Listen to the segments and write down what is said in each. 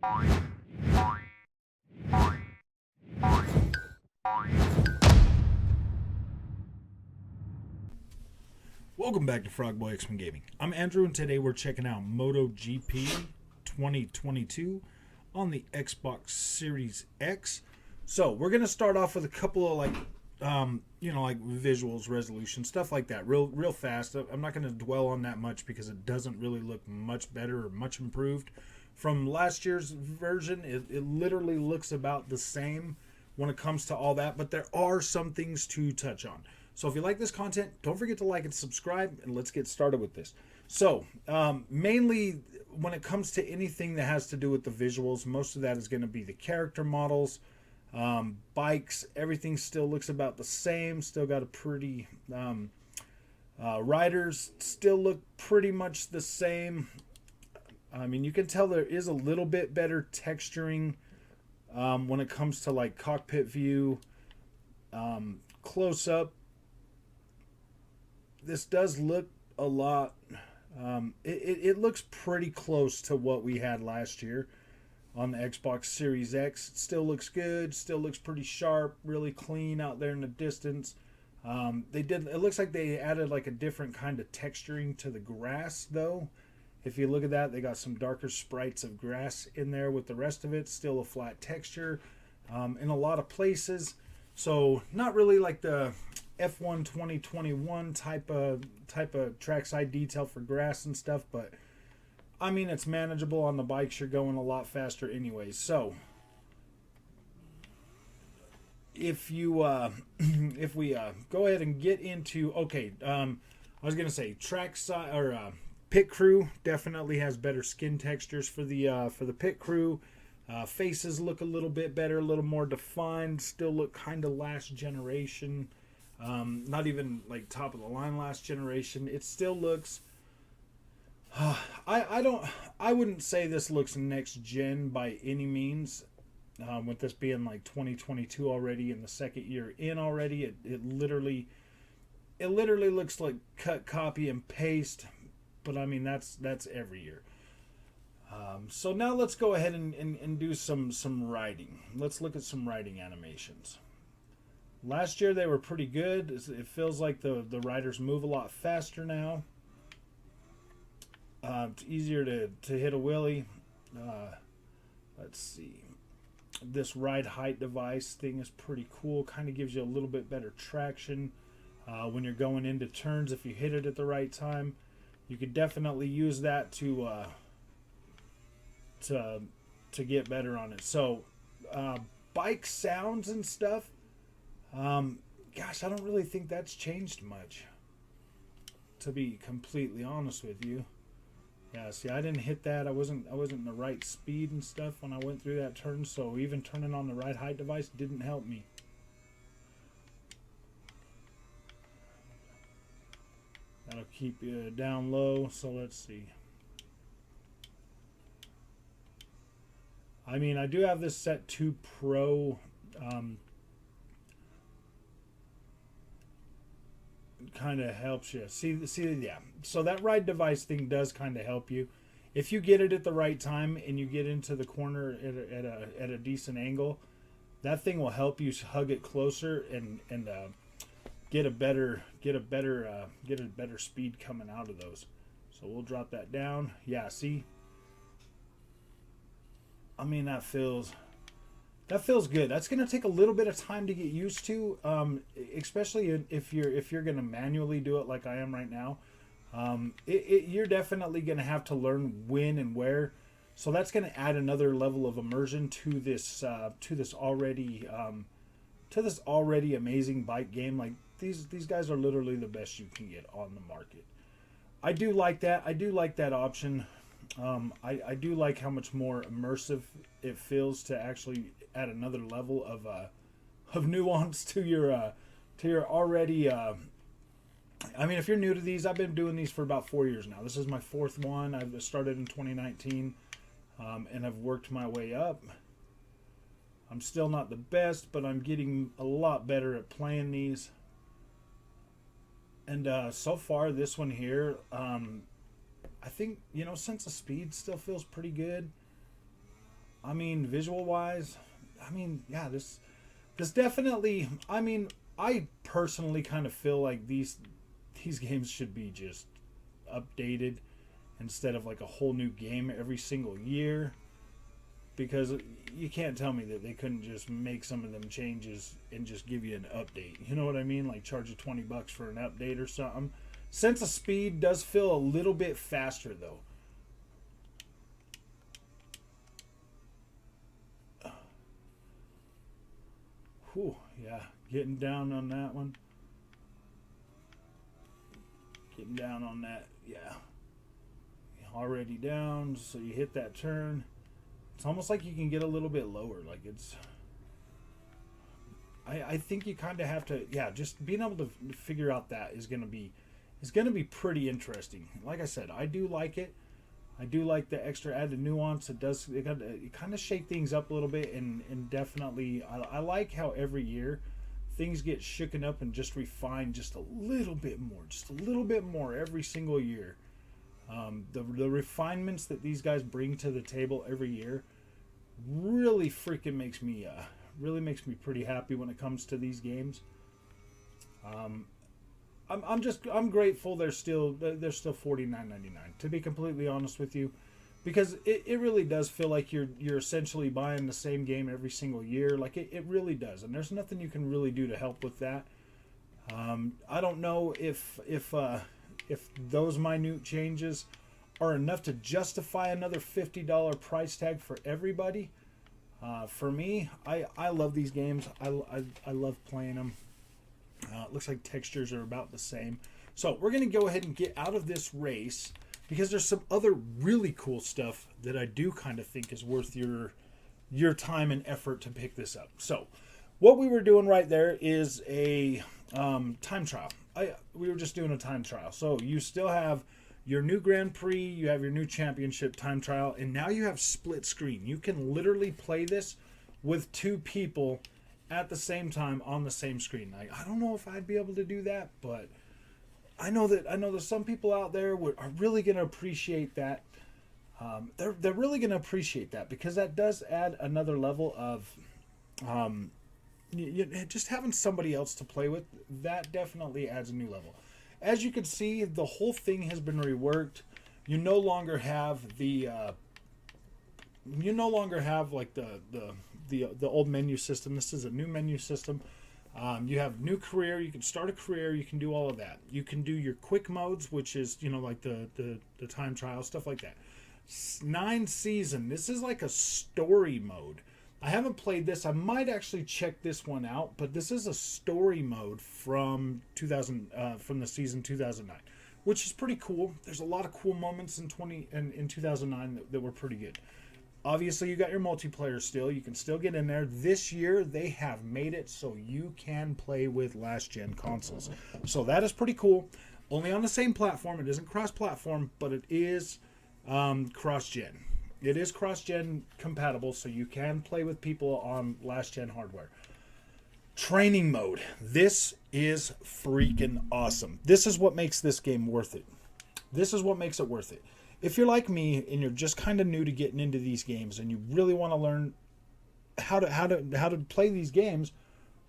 Welcome back to Frogboy X-Men Gaming. I'm Andrew, and today we're checking out MotoGP 2022 on the Xbox Series X. So we're gonna start off with a couple of like visuals, resolution, stuff like that, real fast. I'm not gonna dwell on that much because it doesn't really look much better or much improved from last year's version. It literally looks about the same when it comes to all that, but there are some things to touch on. So if you like this content, don't forget to like and subscribe, and let's get started with this. So mainly when it comes to anything that has to do with the visuals, most of that is going to be the character models, bikes. Everything still looks about the same. Still got a pretty riders still look pretty much the same. I mean, you can tell there is a little bit better texturing when it comes to like cockpit view, close up. This does look a lot. It looks pretty close to what we had last year on the Xbox Series X. It still looks good. Still looks pretty sharp. Really clean out there in the distance. It looks like they added like a different kind of texturing to the grass though. If you look at that, they got some darker sprites of grass in there with the rest of it. Still a flat texture in a lot of places. So not really like the F1 2021 type of trackside detail for grass and stuff, but I mean it's manageable. On the bikes you're going a lot faster anyways. So if you if we go ahead and get into I was gonna say trackside or pit crew definitely has better skin textures for the pit crew. Faces look a little bit better, a little more defined. Still look kind of last generation. Not even like top of the line last generation. It still looks. I wouldn't say this looks next gen by any means. With this being like 2022 already and the second year in already, it literally looks like cut, copy, and paste. But I mean that's every year. So now let's go ahead and do some riding. Let's look at some riding animations. Last year they were pretty good. It feels like the riders move a lot faster now. It's easier to hit a wheelie. Let's see. This ride height device thing is pretty cool. Kind of gives you a little bit better traction when you're going into turns. If you hit it at the right time, you could definitely use that to get better on it. So bike sounds and stuff, gosh, I don't really think that's changed much, to be completely honest with you. Yeah, see, I didn't hit that. I wasn't in the right speed and stuff when I went through that turn, so even turning on the ride height device didn't help me. That'll keep you down low. So let's see. I mean, I do have this set to Pro. Kind of helps you. See, yeah. So that ride device thing does kind of help you. If you get it at the right time and you get into the corner at a decent angle, that thing will help you hug it closer and get a better speed coming out of those. So we'll drop that down. Yeah, see. I mean, that feels good. That's going to take a little bit of time to get used to, especially if you're going to manually do it like I am right now. You're definitely going to have to learn when and where. So that's going to add another level of immersion to this already amazing bike game. Like these guys are literally the best you can get on the market. I do like that. I do like that option. I do like how much more immersive it feels to actually add another level of nuance to your already. I mean, if you're new to these, I've been doing these for about 4 years now. This is my fourth one. I started in 2019, and I've worked my way up. I'm still not the best, but I'm getting a lot better at playing these. And so far, this one here, I think, sense of speed still feels pretty good. I mean, visual wise, I mean, yeah, this definitely. I mean, I personally kind of feel like these games should be just updated instead of like a whole new game every single year, because you can't tell me that they couldn't just make some of them changes and just give you an update. You know what I mean? Like charge you $20 for an update or something. Sense of speed does feel a little bit faster though. Whew, yeah, getting down on that one. Getting down on that, yeah. Already down, so you hit that turn. It's almost like you can get a little bit lower. Like it's, I think you kind of have to, yeah. Just being able to figure out that is gonna be pretty interesting. Like I said, I do like it. I do like the extra added nuance. It kind of shake things up a little bit, and definitely I like how every year things get shooken up and just refined just a little bit more every single year. The refinements that these guys bring to the table every year really freaking makes me pretty happy when it comes to these games. I'm grateful they're still $49.99, to be completely honest with you, because it really does feel like you're essentially buying the same game every single year. Like it really does, and there's nothing you can really do to help with that. I don't know if those minute changes are enough to justify another $50 price tag for everybody. For me, I love these games. I love playing them. It looks like textures are about the same. So we're going to go ahead and get out of this race, because there's some other really cool stuff that I do kind of think is worth your time and effort to pick this up. So what we were doing right there is a time trial. We were just doing a time trial. So you still have your new Grand Prix, you have your new championship time trial, and now you have split screen. You can literally play this with two people at the same time on the same screen. Like, I don't know if I'd be able to do that, but I know that some people out there are really going to appreciate that. They're really going to appreciate that, because that does add another level of just having somebody else to play with. That definitely adds a new level. As you can see, the whole thing has been reworked. You no longer have like the old menu system. This is a new menu system. You have new career. You can start a career. You can do all of that. You can do your quick modes, which is like the time trial, stuff like that. 9 season. This is like a story mode. I haven't played this. I might actually check this one out, but this is a story mode from the season 2009, which is pretty cool. There's a lot of cool moments in 2009 that were pretty good. Obviously, you got your multiplayer still. You can still get in there. This year, they have made it so you can play with last-gen consoles. So that is pretty cool. Only on the same platform. It isn't cross-platform, but it is cross-gen. It is cross-gen compatible, so you can play with people on last-gen hardware. Training mode. This is freaking awesome. This is what makes this game worth it. This is what makes it worth it. If you're like me and you're just kind of new to getting into these games and you really want to learn how to play these games,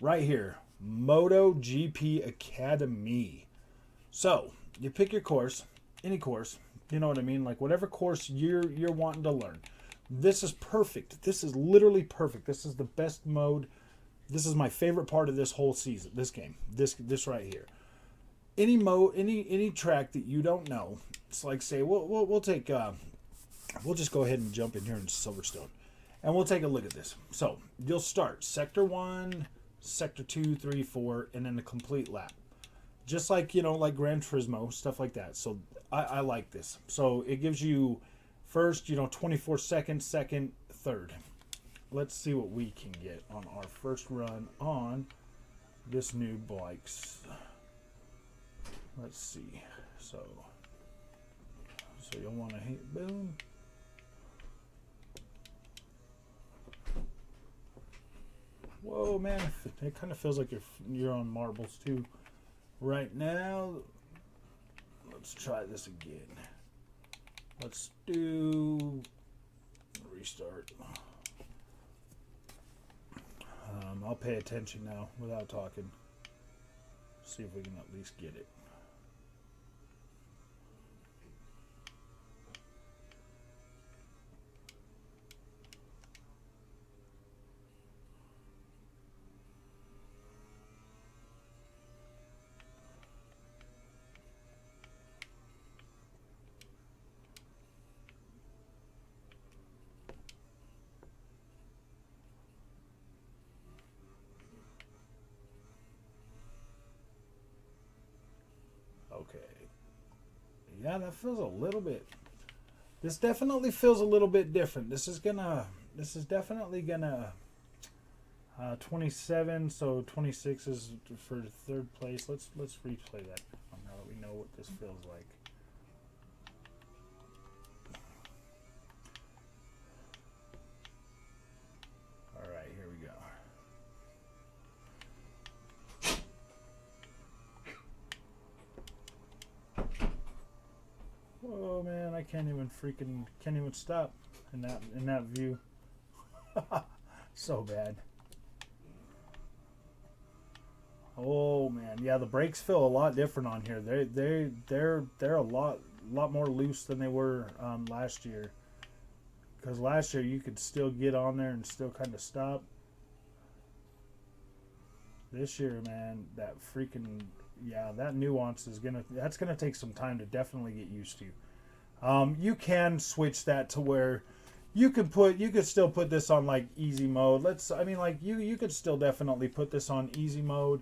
right here, Moto Gp Academy. So you pick your course, any course. You know what I mean? Like whatever course you're wanting to learn. This is perfect. This is literally perfect. This is the best mode. This is my favorite part of this whole season. This game. This right here. Any mode, any track that you don't know. It's like, say we'll take we'll just go ahead and jump in here in Silverstone, and we'll take a look at this. So you'll start sector 1, sector 2, 3, 4, and then the complete lap. Just like, like Gran Turismo, stuff like that. So I like this. So it gives you first, 24 seconds, second, third. Let's see what we can get on our first run on this new bikes. Let's see. So you'll want to hit boom. Whoa, man! It kind of feels like you're on marbles too. Right now, let's try this again. Let's do restart. I'll pay attention now without talking. See if we can at least get it. Okay. Yeah, that feels a little bit. This definitely feels a little bit different. This is definitely gonna 27, so 26 is for third place. Let's replay that now that we know what this feels like. All right, here we go. Oh man, I can't even stop in that view. So bad. Oh man, yeah, the brakes feel a lot different on here. They're a lot more loose than they were last year. Because last year you could still get on there and still kind of stop. This year, man, that nuance is that's gonna take some time to definitely get used to. You can switch that to where you could still put this on like easy mode. You could still definitely put this on easy mode.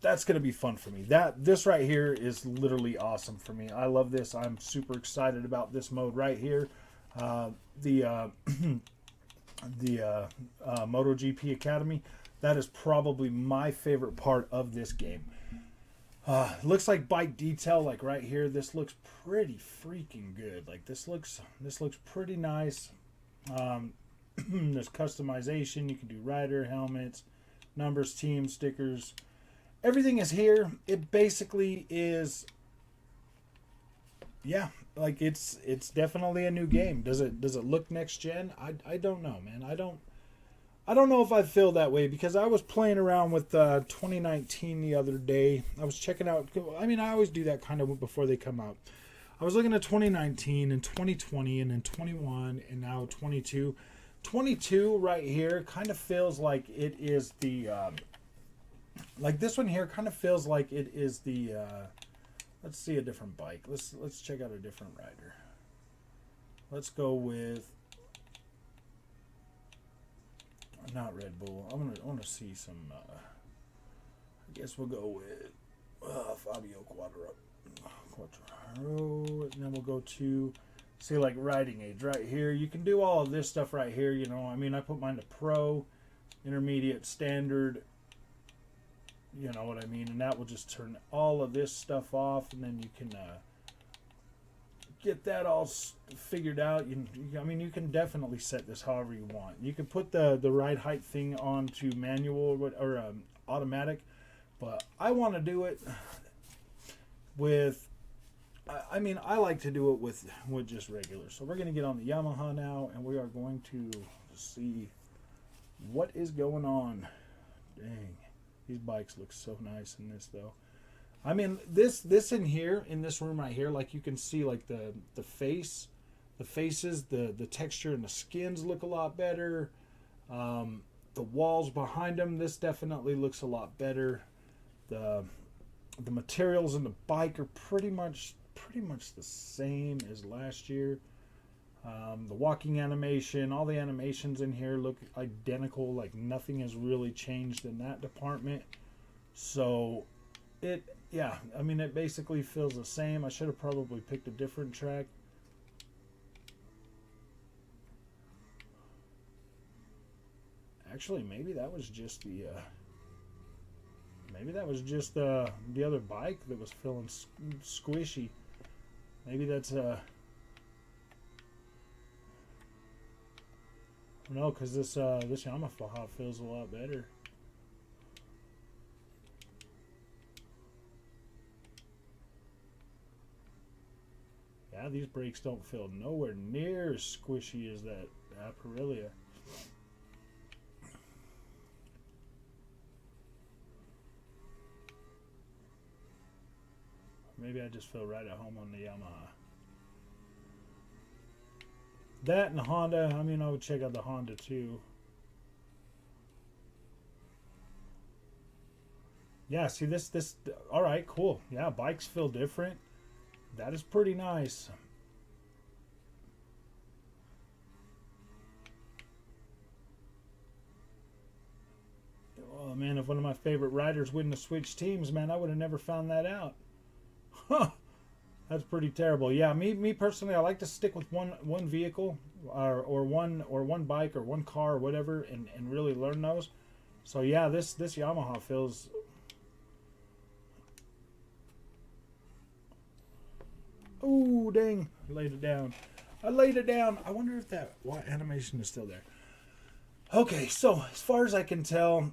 That's gonna be fun for me. This right here is literally awesome for me. I love this. I'm super excited about this mode right here. The Moto Gp Academy. That is probably my favorite part of this game. Looks like bike detail, like right here. This looks pretty freaking good. Like this looks pretty nice. There's customization. You can do rider helmets, numbers, team stickers. Everything is here. It basically is. Yeah, like it's definitely a new game. Does it look next gen? I don't know, man. I don't know if I feel that way because I was playing around with 2019 the other day. I was checking out. I always do that kind of before they come out. I was looking at 2019 and 2020 and then 21 and now 22. 22 right here kind of feels like it is the like this one here kind of feels like it is the let's see a different bike. Let's check out a different rider. Let's go with not Red Bull. I want to see some. I guess we'll go with Fabio Quattro, and then we'll go to see like riding age right here. You can do all of this stuff right here. You know, I put mine to pro, intermediate, standard. You know what I mean, and that will just turn all of this stuff off, and then you can get that all figured out. You can definitely set this however you want. You can put the ride height thing on to manual or automatic, but I want to do it with. I like to do it with just regular. So we're going to get on the Yamaha now, and we are going to see what is going on. Dang. These bikes look so nice in this though. This in here, in this room right here, like you can see like the faces, the texture and the skins look a lot better. The walls behind them, this definitely looks a lot better. The materials in the bike are pretty much the same as last year. The walking animation, all the animations in here look identical, like nothing has really changed in that department. So it basically feels the same. I should have probably picked a different track. Actually, maybe that was just the the other bike that was feeling squishy. Maybe that's no, because this Yamaha feels a lot better. Yeah, these brakes don't feel nowhere near as squishy as that Aprilia. maybe I just feel right at home on the Yamaha. That and the Honda. I mean, I would check out the Honda too. Yeah, see this. All right, cool. Yeah, bikes feel different. That is pretty nice. Oh man, if one of my favorite riders wouldn't have switched teams, man, I would have never found that out. Huh. That's pretty terrible. Yeah, me personally, I like to stick with one vehicle or one bike or one car or whatever, and really learn those. So yeah, this Yamaha feels. Oh dang! I laid it down. I laid it down. I wonder if that animation is still there. Okay, so as far as I can tell,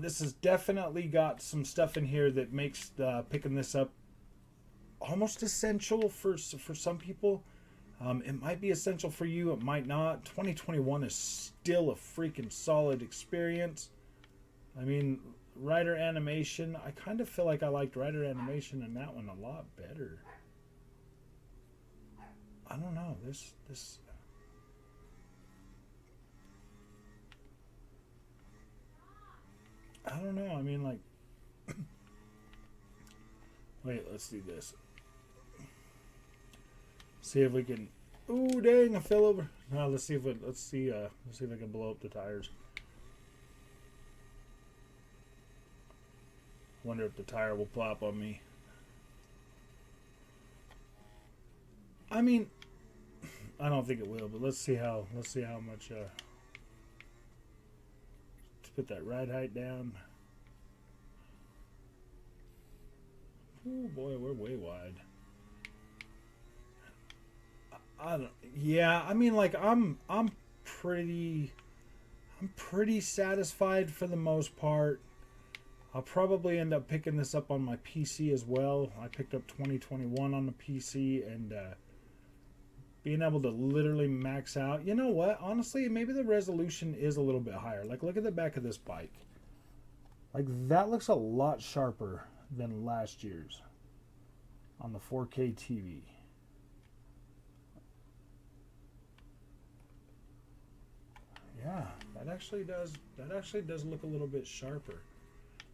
this has definitely got some stuff in here that makes picking this up almost essential for some people. It might be essential for you. It might not. 2021 is still a freaking solid experience. I mean, rider animation. I kind of feel like I liked rider animation in that one a lot better. I don't know. This. I don't know. I mean, like. Wait. Let's do this. See if we can. Ooh, dang! I fell over. No, let's see if I can blow up the tires. Wonder if the tire will plop on me. I mean, I don't think it will, but let's see how much. Let's put that ride height down. Oh boy, we're way wide. I don't. Yeah, I mean, like I'm pretty satisfied for the most part. I'll probably end up picking this up on my PC as well. I picked up 2021 on the PC, and being able to literally max out. You know what? Honestly, maybe the resolution is a little bit higher. Like, look at the back of this bike. Like, that looks a lot sharper than last year's on the 4K TV. Yeah, that actually does look a little bit sharper.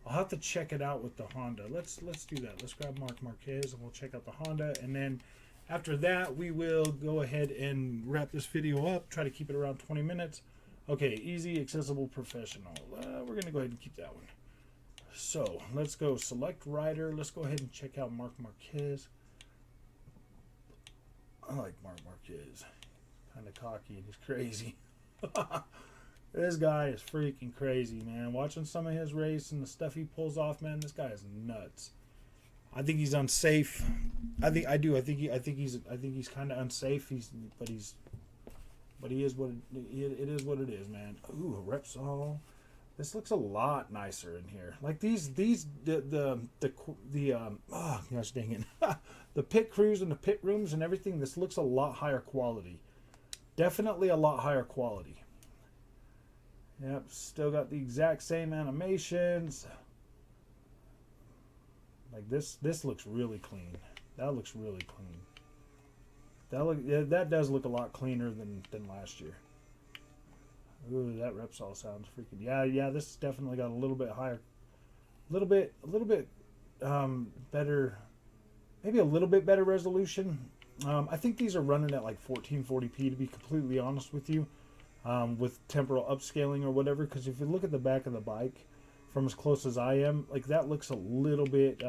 I'll have to check it out with the Honda. Let's do that. Let's grab Marquez and we'll check out the Honda, and then after that we will go ahead and wrap this video up. Try to keep it around 20 minutes. Okay, easy, accessible, professional. We're gonna go ahead and keep that one. So let's go select rider. Let's go ahead and check out Marquez. I like Marquez. Kind of cocky and he's crazy. This guy is freaking crazy, man. Watching some of his race and the stuff he pulls off, man, this guy is nuts. I think he's unsafe. I think he's kind of unsafe. But he is what it is. What it is, man. Ooh, a Repsol. This looks a lot nicer in here. Like the oh gosh dang it, the pit crews and the pit rooms and everything. This looks a lot higher quality. Definitely a lot higher quality. Yep, still got the exact same animations. Like this looks really clean. That looks really clean. That does look a lot cleaner than last year. Ooh, that Repsol sounds freaking. Yeah. This has definitely got a little bit higher, a little bit better, maybe a little bit better resolution. I think these are running at like 1440p, to be completely honest with you, with temporal upscaling or whatever. Because if you look at the back of the bike from as close as I am, like that looks a little bit.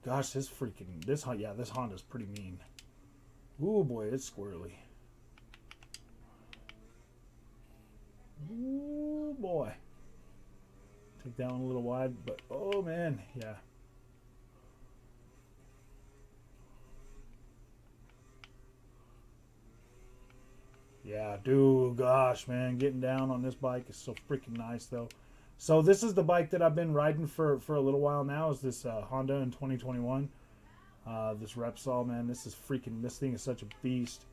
Gosh, this Honda's pretty mean. Ooh boy, it's squirrely. Ooh boy. Take that one a little wide, but oh man, yeah. Yeah, dude, gosh, man, getting down on this bike is so freaking nice, though. So this is the bike that I've been riding for a little while now. Is this Honda in 2021? This Repsol, man, this thing is such a beast.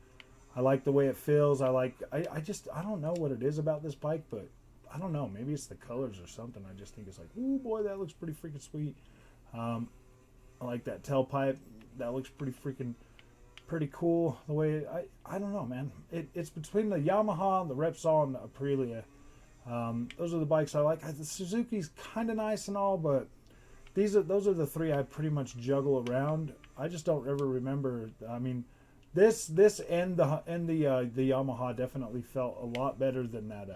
I like the way it feels. I don't know what it is about this bike, but I don't know. Maybe it's the colors or something. I just think it's like, ooh boy, that looks pretty freaking sweet. I like that tailpipe. That looks pretty cool. The way I don't know, man. It's between the Yamaha, the Repsol, and the Aprilia. Those are the bikes I like. The Suzuki's kind of nice and all, but those are the three I pretty much juggle around. I just don't ever remember. I mean, this and the Yamaha definitely felt a lot better than that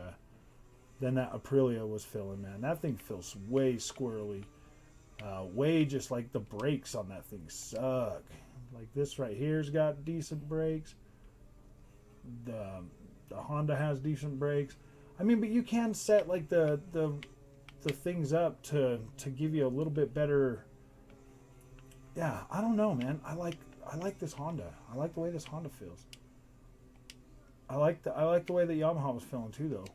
Aprilia was feeling, man. That thing feels way squirrely. Way just like the brakes on that thing suck. Like this right here's got decent brakes. The Honda has decent brakes. I mean, but you can set like the things up to give you a little bit better. Yeah, I don't know, man. I like this Honda. I like the way this Honda feels. I like the way that Yamaha was feeling too, though.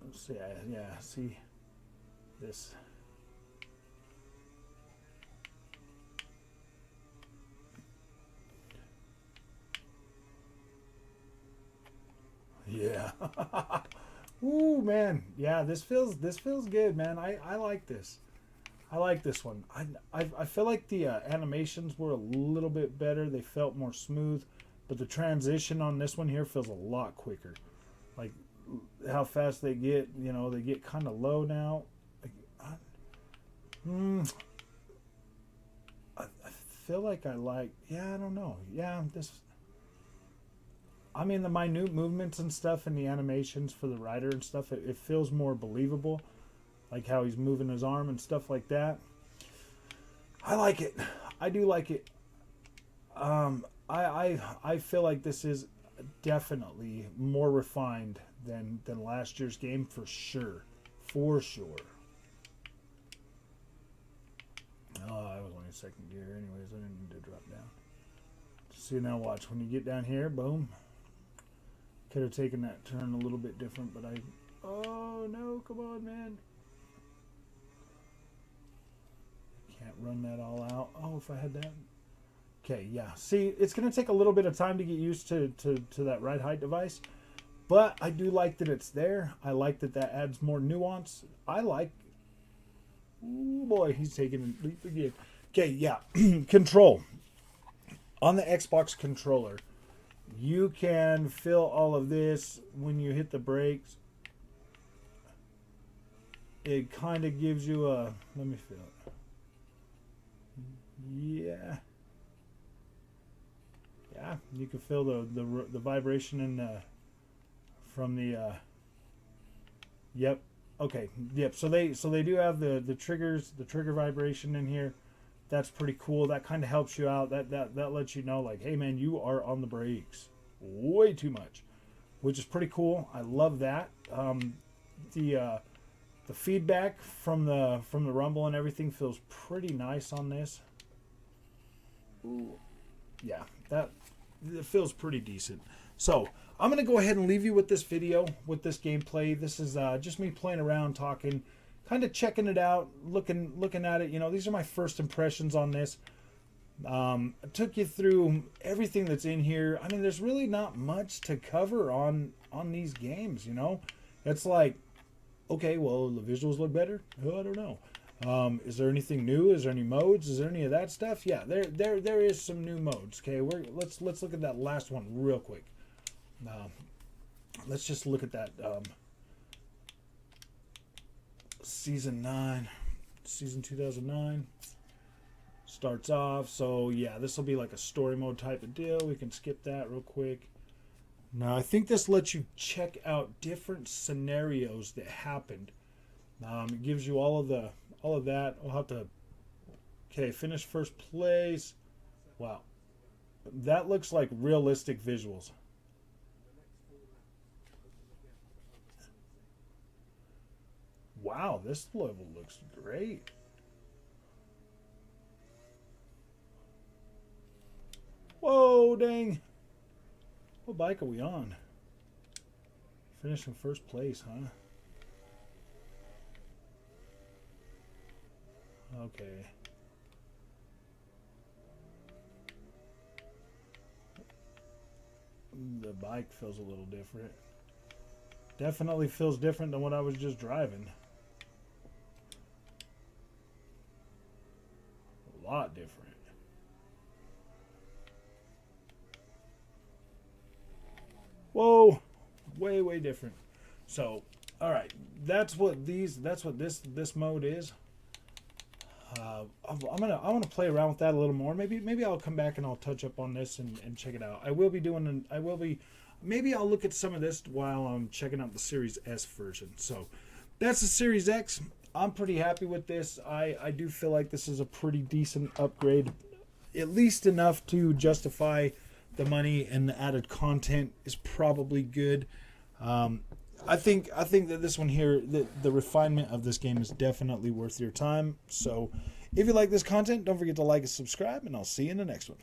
Let's see, yeah, see this. Yeah. Ooh, man. Yeah, this feels good, man. I like this. I like this one. I feel like the animations were a little bit better. They felt more smooth, but the transition on this one here feels a lot quicker. Like how fast they get, you know, they get kind of low now. I feel like yeah, I don't know. Yeah, I mean, the minute movements and stuff and the animations for the rider and stuff, it feels more believable. Like how he's moving his arm and stuff like that. I like it. I do like it. I feel like this is definitely more refined than last year's game for sure. For sure. Oh, I was only in second gear anyways. I didn't need to drop down. See, now watch. When you get down here, boom. Could have taken that turn a little bit different, but oh no, come on, man. Can't run that all out. Oh, if I had that. Okay, yeah. See, it's going to take a little bit of time to get used to that ride height device, but I do like that it's there. I like that adds more nuance. Oh boy, he's taking a leap again. Okay, yeah. Control. On the Xbox controller, you can feel all of this when you hit the brakes. It kind of gives you a, let me feel it. Yeah. Yeah, you can feel the vibration in from the yep. Okay. Yep. So they do have the triggers, the trigger vibration in here. That's pretty cool. That kind of helps you out. That lets you know, like, hey man, you are on the brakes way too much, which is pretty cool. I love that. The feedback from the rumble and everything feels pretty nice on this. Ooh. Yeah, it feels pretty decent. So I'm gonna go ahead and leave you with this video, with this gameplay. This is just me playing around, talking, kind of checking it out, looking at it. You know, these are my first impressions on this. I took you through everything that's in here. I mean, there's really not much to cover on these games. You know, it's like, okay, well, the visuals look better. Oh, I don't know. Is there anything new? Is there any modes? Is there any of that stuff? Yeah, there is some new modes. Okay, let's look at that last one real quick. Let's just look at that. Season 2009 starts off. So yeah, this will be like a story mode type of deal. We can skip that real quick. Now I think this lets you check out different scenarios that happened. It gives you all of that. I'll have to. Okay, finish first place. Wow, that looks like realistic visuals. Wow, this level looks great. Whoa, dang. What bike are we on? Finishing first place, huh? Okay. The bike feels a little different. Definitely feels different than what I was just driving. A lot different. Whoa, way different. So, all right, that's what this mode is. I want to play around with that a little more. Maybe I'll come back and I'll touch up on this and check it out. Maybe I'll look at some of this while I'm checking out the Series S version. So that's the Series X. I'm pretty happy with this. I do feel like this is a pretty decent upgrade, at least enough to justify the money, and the added content is probably good. I think that this one here, the refinement of this game is definitely worth your time. So if you like this content, don't forget to like and subscribe, and I'll see you in the next one.